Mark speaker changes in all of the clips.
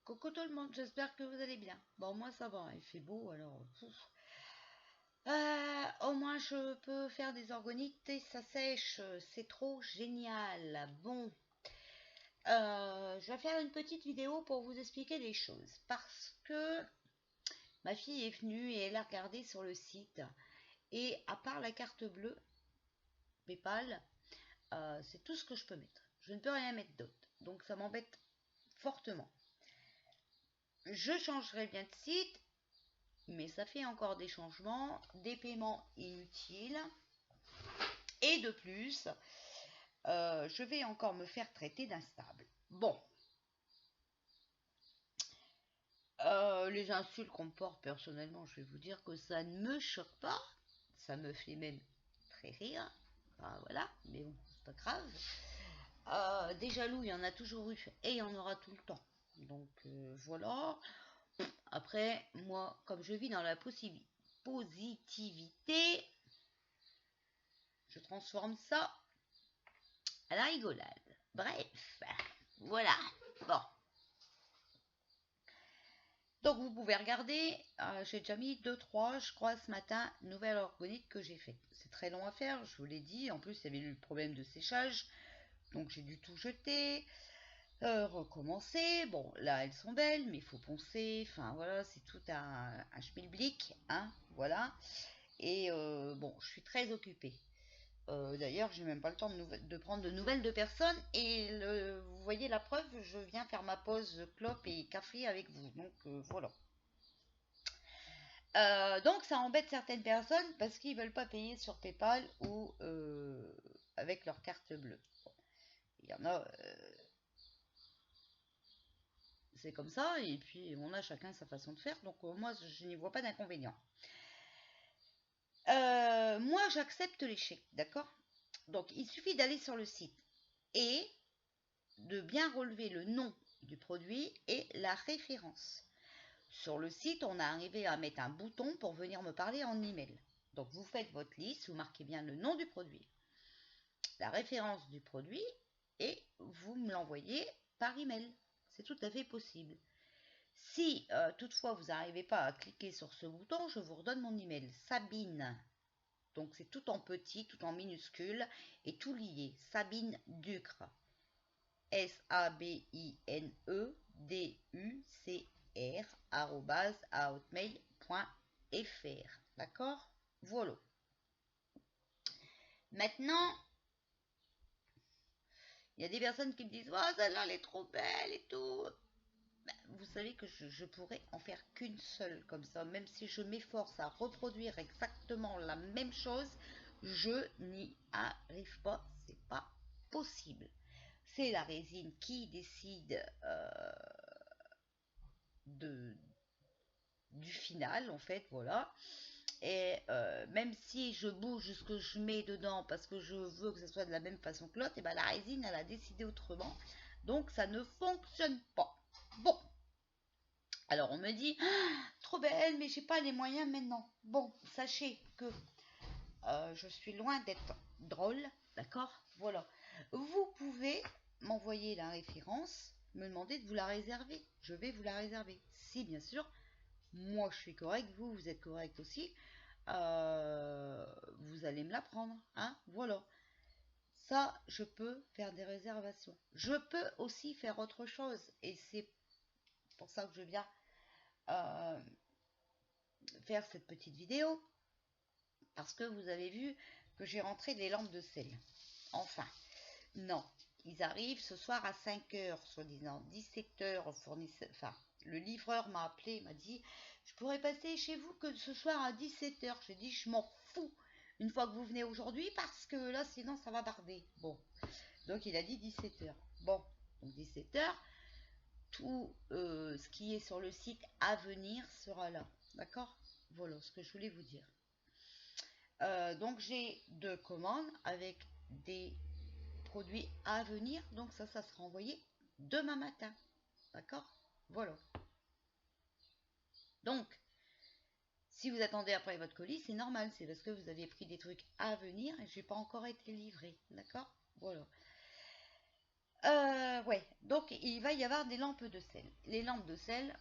Speaker 1: Coucou tout le monde, j'espère que vous allez bien. Bon, moi ça va, il fait beau alors. Au moins je peux faire des organites et ça sèche, c'est trop génial. Bon, je vais faire une petite vidéo pour vous expliquer des choses parce que ma fille est venue et elle a regardé sur le site et à part la carte bleue, PayPal, c'est tout ce que je peux mettre. Je ne peux rien mettre d'autre, donc ça m'embête fortement. Je changerai bien de site, mais ça fait encore des changements, des paiements inutiles. Et de plus, je vais encore me faire traiter d'instable. Bon. Les insultes qu'on me porte, personnellement, je vais vous dire que ça ne me choque pas. Ça me fait même très rire. Enfin, voilà, mais bon, c'est pas grave. Des jaloux, il y en a toujours eu et il y en aura tout le temps. Donc voilà. Après, moi, comme je vis dans la positivité, je transforme ça à la rigolade. Bref, voilà. Bon. Donc vous pouvez regarder, j'ai déjà mis 2-3, je crois, ce matin, nouvelle organique que j'ai fait. C'est très long à faire, je vous l'ai dit. En plus, il y avait eu le problème de séchage, donc j'ai dû tout jeter, recommencer. Bon, là, elles sont belles, mais il faut poncer. Enfin, voilà, c'est tout un schmilblick, hein, voilà. Et bon, je suis très occupée. D'ailleurs, j'ai même pas le temps de prendre de nouvelles de personnes. Et vous voyez la preuve, je viens faire ma pause clope et café avec vous. Donc voilà. Donc ça embête certaines personnes parce qu'ils veulent pas payer sur PayPal ou avec leur carte bleue. Bon, il y en a, c'est comme ça, et puis on a chacun sa façon de faire. Donc moi, je n'y vois pas d'inconvénient. Moi, j'accepte les chèques, d'accord? Donc il suffit d'aller sur le site et de bien relever le nom du produit et la référence. Sur le site, on a arrivé à mettre un bouton pour venir me parler en email. Donc vous faites votre liste, vous marquez bien le nom du produit, la référence du produit et vous me l'envoyez par email. C'est tout à fait possible. Si toutefois vous n'arrivez pas à cliquer sur ce bouton, je vous redonne mon email. Sabine. Donc c'est tout en petit, tout en minuscule et tout lié. Sabine Ducre. SABINEDUCR@outmail.fr. D'accord? Voilà. Maintenant, il y a des personnes qui me disent oh, celle-là, elle est trop belle et tout. Ben, vous savez que je pourrais en faire qu'une seule comme ça. Même si je m'efforce à reproduire exactement la même chose, je n'y arrive pas. C'est pas possible. C'est la résine qui décide du final, en fait, voilà. Et même si je bouge ce que je mets dedans parce que je veux que ce soit de la même façon que l'autre, et ben la résine, elle a décidé autrement. Donc ça ne fonctionne pas. Bon. Alors on me dit, ah, trop belle, mais j'ai pas les moyens maintenant. Bon, sachez que je suis loin d'être drôle, d'accord? Voilà. Vous pouvez m'envoyer la référence, me demander de vous la réserver. Je vais vous la réserver. Si, bien sûr, moi je suis correct, vous êtes correct aussi, vous allez me la prendre, hein? Voilà. Ça, je peux faire des réservations. Je peux aussi faire autre chose, et c'est pour ça que je viens euh, faire cette petite vidéo, parce que vous avez vu que j'ai rentré des lampes de sel. Enfin, non, ils arrivent ce soir à 5h, soi-disant 17h, fournisseur, enfin, le livreur m'a appelé, m'a dit, je pourrais passer chez vous que ce soir à 17h. J'ai dit, je m'en fous une fois que vous venez aujourd'hui, parce que là, sinon, ça va barder. Bon, donc il a dit 17h. Bon, donc 17h, tout ce qui est sur le site à venir sera là. D'accord? Voilà ce que je voulais vous dire. Donc j'ai 2 commandes avec des produits à venir. Donc ça sera envoyé demain matin. D'accord? Voilà. Donc, si vous attendez après votre colis, c'est normal. C'est parce que vous avez pris des trucs à venir et je n'ai pas encore été livré. D'accord? Voilà. Ouais, donc il va y avoir des lampes de sel. Les lampes de sel,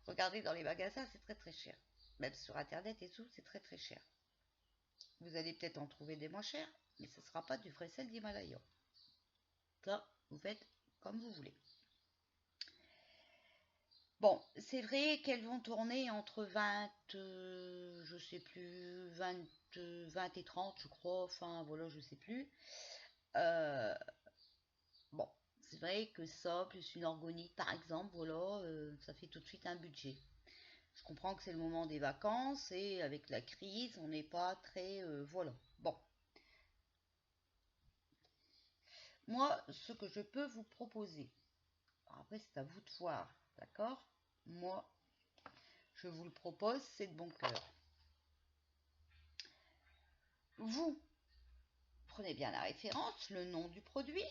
Speaker 1: regardez dans les magasins, c'est très très cher. Même sur internet et tout, c'est très très cher. Vous allez peut-être en trouver des moins chers, mais ce ne sera pas du vrai sel d'Himalaya. Ça, vous faites comme vous voulez. Bon, c'est vrai qu'elles vont tourner entre 20, je sais plus, 20, 20 et 30, je crois, enfin voilà, je sais plus. Euh, bon, c'est vrai que ça, plus une organique par exemple, voilà, ça fait tout de suite un budget. Je comprends que c'est le moment des vacances et avec la crise, on n'est pas très, voilà. Bon, moi, ce que je peux vous proposer, après c'est à vous de voir, d'accord? Moi, je vous le propose, c'est de bon cœur. Vous prenez bien la référence, le nom du produit,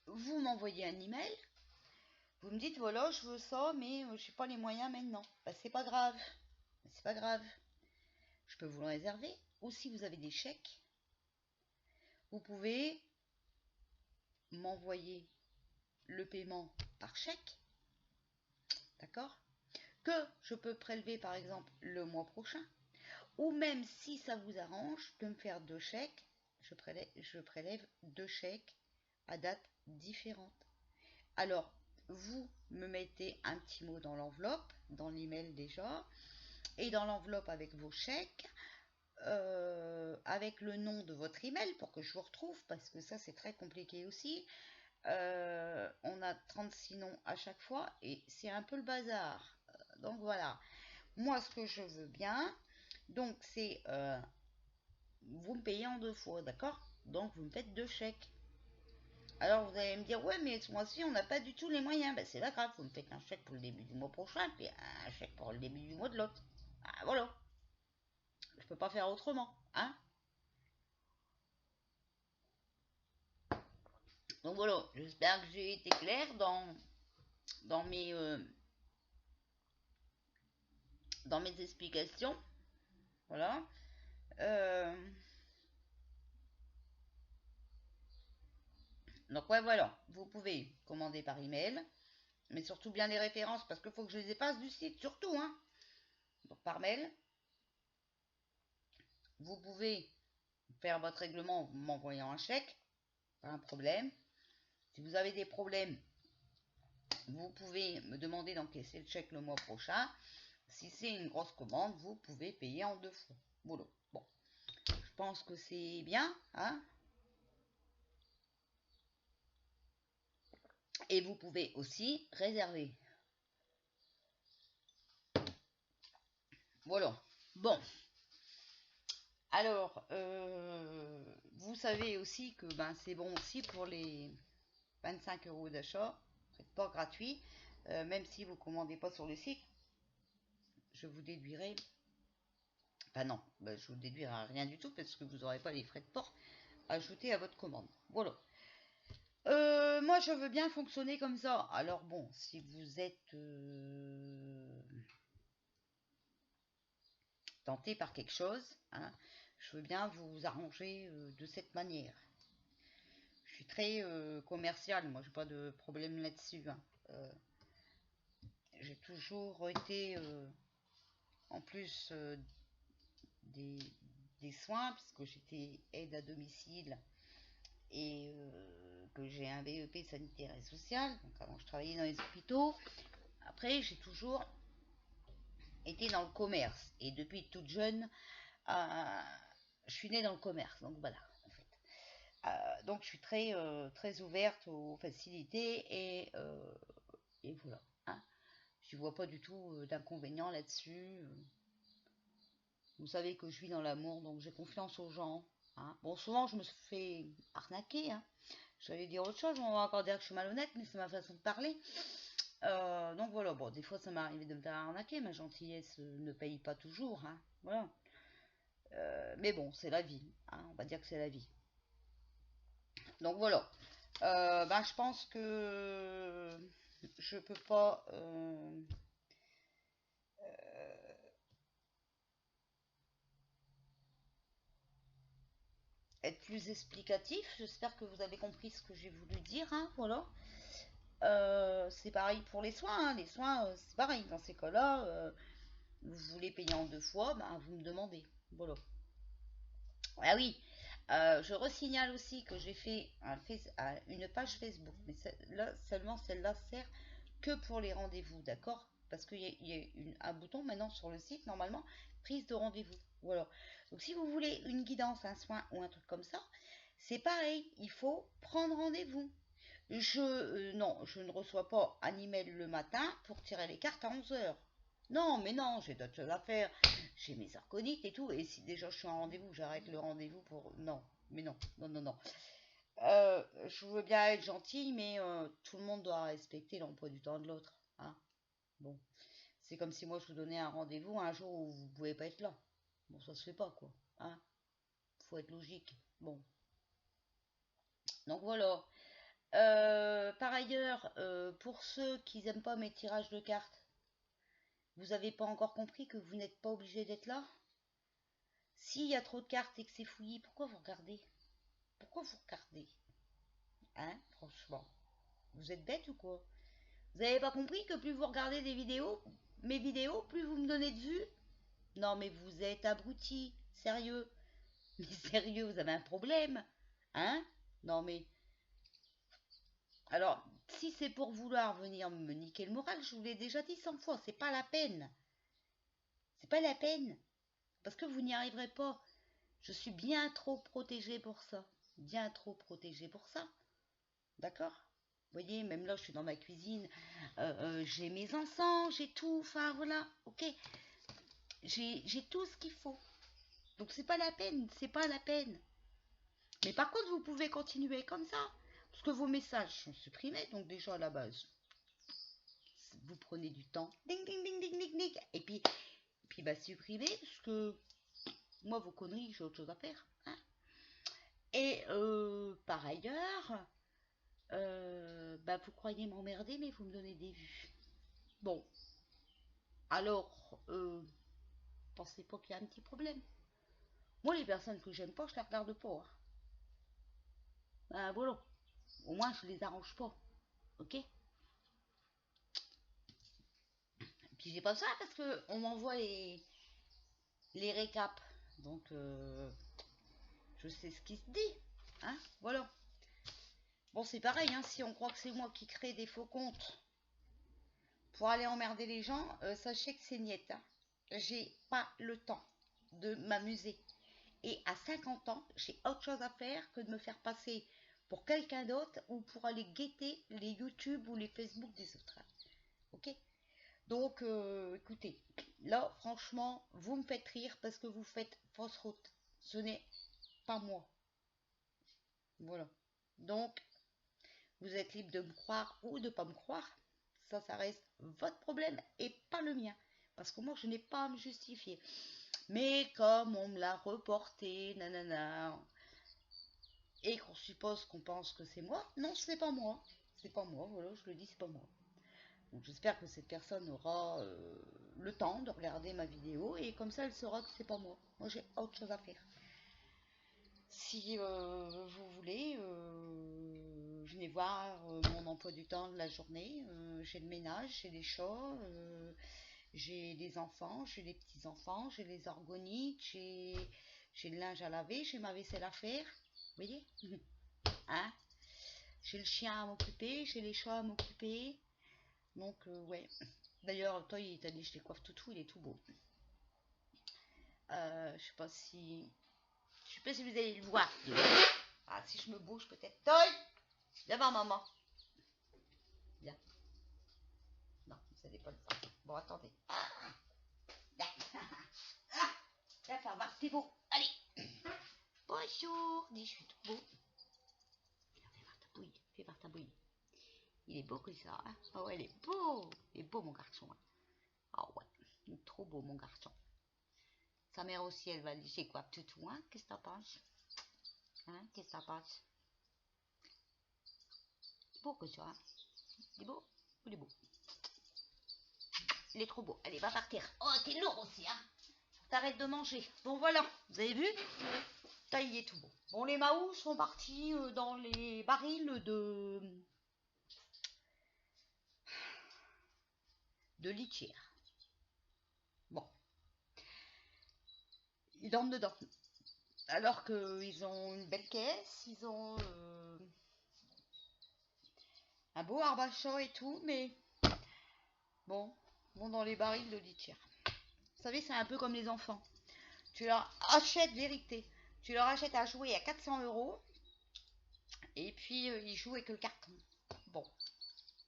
Speaker 1: vous m'envoyez un email, vous me dites voilà, je veux ça, mais je n'ai pas les moyens maintenant. Bah, c'est pas grave, c'est pas grave. Je peux vous le réserver. Ou si vous avez des chèques, vous pouvez m'envoyer le paiement par chèque, d'accord? Que je peux prélever par exemple le mois prochain, ou même si ça vous arrange de me faire deux chèques, je prélève deux chèques à date différente. Alors, vous me mettez un petit mot dans l'enveloppe, dans l'email déjà, et dans l'enveloppe avec vos chèques, avec le nom de votre email pour que je vous retrouve, parce que ça c'est très compliqué aussi. On a 36 noms à chaque fois et c'est un peu le bazar. Donc voilà, moi ce que je veux bien, donc c'est vous me payez en deux fois, d'accord? Donc vous me faites deux chèques. Alors vous allez me dire, ouais, mais ce mois-ci, on n'a pas du tout les moyens. Ben, c'est pas grave, vous me faites un chèque pour le début du mois prochain, puis un chèque pour le début du mois de l'autre. Ah, voilà, je peux pas faire autrement, hein. Donc voilà, j'espère que j'ai été claire dans mes, euh, dans mes explications. Voilà. Euh, donc ouais, voilà, vous pouvez commander par email, mais surtout bien les références, parce qu'il faut que je les efface du site, surtout, hein. Donc par mail, vous pouvez faire votre règlement en m'envoyant un chèque, pas un problème. Si vous avez des problèmes, vous pouvez me demander d'encaisser le chèque le mois prochain. Si c'est une grosse commande, vous pouvez payer en deux fois. Voilà. Bon, je pense que c'est bien, hein. Et vous pouvez aussi réserver. Voilà. Bon. Alors, vous savez aussi que ben, c'est bon aussi pour les 25 euros d'achat. C'est pas gratuit. Même si vous ne commandez pas sur le site, je vous déduirai. Enfin non, ben, je vous déduirai rien du tout parce que vous n'aurez pas les frais de port ajoutés à votre commande. Voilà. Moi, je veux bien fonctionner comme ça. Alors bon, si vous êtes tenté par quelque chose, hein, je veux bien vous arranger de cette manière. Je suis très commercial, moi, j'ai pas de problème là-dessus, hein. Euh, j'ai toujours été, en plus des, des soins, puisque j'étais aide à domicile et que j'ai un BEP sanitaire et social. Donc avant, je travaillais dans les hôpitaux. Après, j'ai toujours été dans le commerce. Et depuis toute jeune, euh, je suis née dans le commerce. Donc voilà, en fait. Donc je suis très, très ouverte aux facilités et voilà, hein. Je ne vois pas du tout d'inconvénient là-dessus. Vous savez que je vis dans l'amour, donc j'ai confiance aux gens, hein. Bon, souvent je me fais arnaquer, hein. J'allais dire autre chose, on va encore dire que je suis malhonnête, mais c'est ma façon de parler. Donc voilà, bon, des fois ça m'est arrivé de me faire arnaquer, ma gentillesse ne paye pas toujours, hein. Voilà. Mais bon, c'est la vie, hein, on va dire que c'est la vie. Donc voilà. Ben, je pense que je peux pas être plus explicatif. J'espère que vous avez compris ce que j'ai voulu dire, hein, voilà. C'est pareil pour les soins, hein. Les soins, c'est pareil. Dans ces cas-là, vous voulez payer en 2 fois, ben, vous me demandez. Voilà. Ah oui, je resignale aussi que j'ai fait une page Facebook, mais là, seulement celle-là sert que pour les rendez-vous, d'accord? Parce qu'il y a un bouton maintenant sur le site, normalement, prise de rendez-vous. Voilà. Donc si vous voulez une guidance, un soin ou un truc comme ça, c'est pareil, il faut prendre rendez-vous. Non, je ne reçois pas un email le matin pour tirer les cartes à 11 heures. Non, mais non, j'ai d'autres choses à faire. J'ai mes arconites et tout. Et si déjà je suis en rendez-vous, j'arrête le rendez-vous pour... Non, mais non, non, non, non. Je veux bien être gentille, mais tout le monde doit respecter l'emploi du temps de l'autre. Hein. Bon, c'est comme si moi je vous donnais un rendez-vous un jour où vous pouvez pas être là. Bon, ça se fait pas, quoi. Hein. Faut être logique. Bon, donc voilà. Par ailleurs, pour ceux qui n'aiment pas mes tirages de cartes, vous n'avez pas encore compris que vous n'êtes pas obligé d'être là? S'il y a trop de cartes et que c'est fouillis, pourquoi vous regardez? Pourquoi vous regardez? Hein, franchement. Vous êtes bête ou quoi? Vous n'avez pas compris que plus vous regardez des vidéos, mes vidéos, plus vous me donnez de vues? Non mais vous êtes abruti, sérieux. Mais sérieux, vous avez un problème? Hein? Non mais... Alors, si c'est pour vouloir venir me niquer le moral, je vous l'ai déjà dit 100 fois, c'est pas la peine. C'est pas la peine. Parce que vous n'y arriverez pas. Je suis bien trop protégée pour ça. Bien trop protégée pour ça. D'accord? Vous voyez, même là, je suis dans ma cuisine. J'ai mes encens, j'ai tout. Enfin, voilà. Ok. J'ai tout ce qu'il faut. Donc, c'est pas la peine. C'est pas la peine. Mais par contre, vous pouvez continuer comme ça. Parce que vos messages sont supprimés. Donc, déjà, à la base, vous prenez du temps. Ding, ding, ding, ding, ding, ding. Et puis bah, supprimer. Parce que moi, vos conneries, j'ai autre chose à faire. Hein. Et par ailleurs, bah, vous croyez m'emmerder, mais vous me donnez des vues. Bon, alors, pensez pas qu'il y a un petit problème. Moi, les personnes que j'aime pas, je les regarde pas. Hein. Ben voilà, au moins je les arrange pas. Ok? Puis j'ai pas ça parce que on m'envoie les récaps. Donc, je sais ce qui se dit. Hein? Voilà. Bon, c'est pareil, hein, si on croit que c'est moi qui crée des faux comptes pour aller emmerder les gens, sachez que c'est niette. Hein. J'ai pas le temps de m'amuser. Et à 50 ans, j'ai autre chose à faire que de me faire passer pour quelqu'un d'autre ou pour aller guetter les YouTube ou les Facebook des autres. Ok? Donc, écoutez, là, franchement, vous me faites rire parce que vous faites fausse route. Ce n'est pas moi. Voilà. Donc, vous êtes libre de me croire ou de ne pas me croire. Ça reste votre problème et pas le mien. Parce que moi, je n'ai pas à me justifier. Mais comme on me l'a reporté, nanana, et qu'on suppose qu'on pense que c'est moi, non, c'est pas moi. C'est pas moi, voilà, je le dis, c'est pas moi. Donc j'espère que cette personne aura le temps de regarder ma vidéo et comme ça elle saura que c'est pas moi. Moi j'ai autre chose à faire. Si vous voulez, venez voir mon emploi du temps de la journée. J'ai le ménage, j'ai les chats, j'ai les enfants, j'ai les petits-enfants, j'ai les organiques, j'ai le linge à laver, j'ai ma vaisselle à faire. Vous voyez? Hein? J'ai le chien à m'occuper, j'ai les chats à m'occuper. Donc, ouais. D'ailleurs, toi, il t'a dit je les coiffe tout, il est tout beau. Je sais pas si. Je sais pas si vous allez le voir. Ah, si je me bouge peut-être. Toi, viens voir maman. Viens. Non, vous allez pas le voir. Bon, attendez. Viens. Viens faire voir, t'es beau. Allez. Bonjour. Dis, je suis tout beau. Fais voir ta bouille. Fais voir ta bouille. Il est beau que ça. Hein. Ah ouais, il est beau. Il est beau, mon garçon. Hein. Ah ouais, il est trop beau, mon garçon. Sa mère aussi, elle va lui chez quoi tout, hein? Qu'est-ce que t'en penses? Hein? Qu'est-ce que t'en penses? Beau que ça, hein? Il est beau? Il est beau. Il est trop beau. Allez, va partir. Oh, t'es lourd aussi, hein? T'arrêtes de manger. Bon, voilà. Vous avez vu? Ça, il est tout beau. Bon, les Mahou sont partis dans les barils de litière. Bon, ils dorment dedans. Alors qu'ils ont une belle caisse, ils ont un beau arbre et tout, mais bon, vont dans les barils de litière. Vous savez, c'est un peu comme les enfants. Tu leur achètes, vérité, tu leur achètes à jouer à 400 € et puis ils jouent avec le carton. Bon,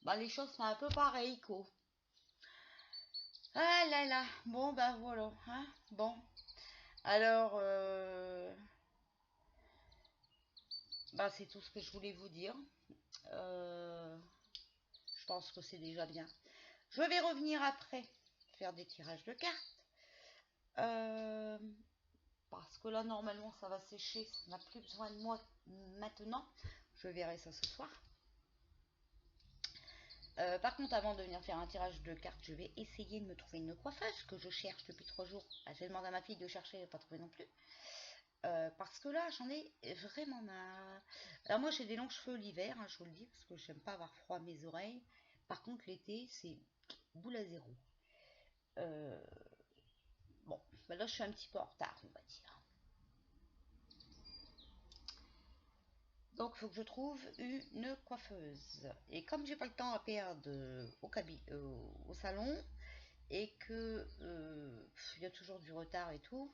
Speaker 1: bah les choses sont un peu pareilles, quoi. Ah là là, bon bah voilà, hein, bon. Alors, bah c'est tout ce que je voulais vous dire. Euh, je pense que c'est déjà bien. Je vais revenir après faire des tirages de cartes. Euh, parce que là, normalement, ça va sécher. Ça n'a plus besoin de moi maintenant. Je verrai ça ce soir. Par contre, avant de venir faire un tirage de cartes, je vais essayer de me trouver une coiffeuse que je cherche depuis 3 jours. J'ai demandé à ma fille de chercher, elle n'a pas trouvé non plus. Parce que là, j'en ai vraiment marre. Alors moi, j'ai des longs cheveux l'hiver, hein, je vous le dis, parce que j'aime pas avoir froid à mes oreilles. Par contre, l'été, c'est boule à zéro. Euh, bon, bah là, je suis un petit peu en retard, on va dire. Donc, il faut que je trouve une coiffeuse. Et comme j'ai pas le temps à perdre au salon, et que il y a toujours du retard et tout,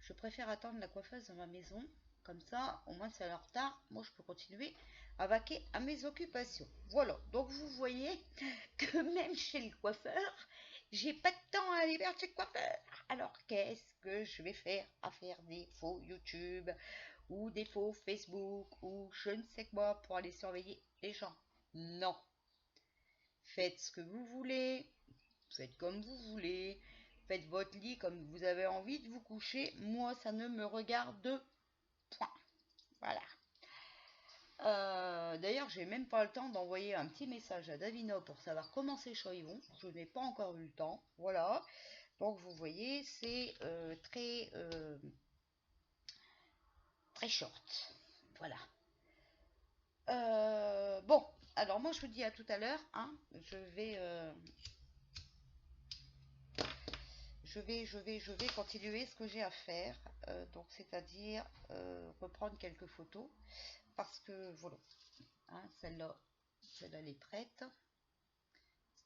Speaker 1: je préfère attendre la coiffeuse dans ma maison. Comme ça, au moins, si elle est en retard, moi, je peux continuer à vaquer à mes occupations. Voilà. Donc, vous voyez que même chez le coiffeur, j'ai pas de temps à aller vers chez le coiffeur. Alors, qu'est-ce que je vais faire à faire des faux YouTube ou des faux Facebook ou je ne sais quoi pour aller surveiller les gens? Non. Faites ce que vous voulez, faites comme vous voulez, faites votre lit comme vous avez envie de vous coucher. Moi, ça ne me regarde point. Voilà. D'ailleurs, j'ai même pas le temps d'envoyer un petit message à Davina pour savoir comment ses chats y vont. Je n'ai pas encore eu le temps. Voilà. Donc, vous voyez, c'est très short. Voilà. Bon, alors moi, je vous dis à tout à l'heure. Hein. Je vais continuer ce que j'ai à faire. Donc, c'est-à-dire reprendre quelques photos. Parce que, voilà. Hein, celle-là, elle est prête.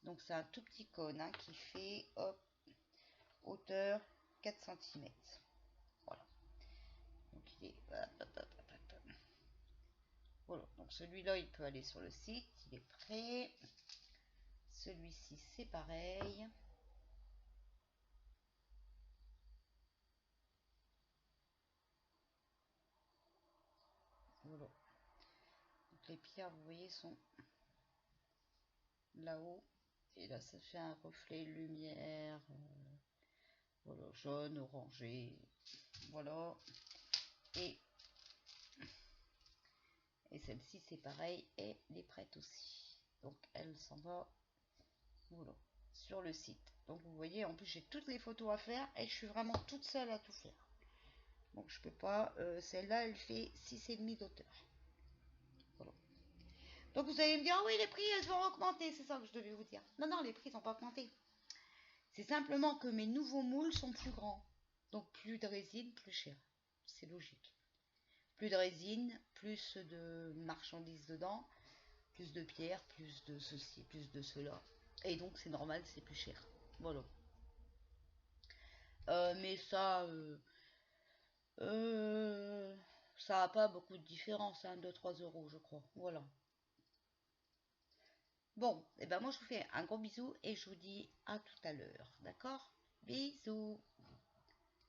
Speaker 1: Donc c'est un tout petit cône hein, qui fait hop, hauteur 4 cm. Voilà. Donc il est. Voilà. Donc celui-là, il peut aller sur le site. Il est prêt. Celui-ci, c'est pareil. Voilà. Donc les pierres, vous voyez, sont là-haut. Et là, ça fait un reflet lumière. Voilà, jaune, orangé. Voilà. Et celle-ci, c'est pareil, elle est prête aussi. Donc, elle s'en va voilà, sur le site. Donc, vous voyez, en plus, j'ai toutes les photos à faire et je suis vraiment toute seule à tout faire. Donc, je peux pas. Celle-là, elle fait 6,5 d'auteur. Voilà. Donc, vous allez me dire, ah oui, les prix, elles vont augmenter. C'est ça que je devais vous dire. Non, non, les prix n'ont pas augmenté. C'est simplement que mes nouveaux moules sont plus grands. Donc, plus de résine, plus cher. C'est logique. Plus de résine, plus de marchandises dedans, plus de pierres, plus de ceci, plus de cela. Et donc c'est normal, c'est plus cher. Voilà. Mais ça n'a pas beaucoup de différence, hein, 2-3 euros, je crois. Voilà. Bon, et ben moi je vous fais un gros bisou et je vous dis à tout à l'heure. D'accord? Bisous.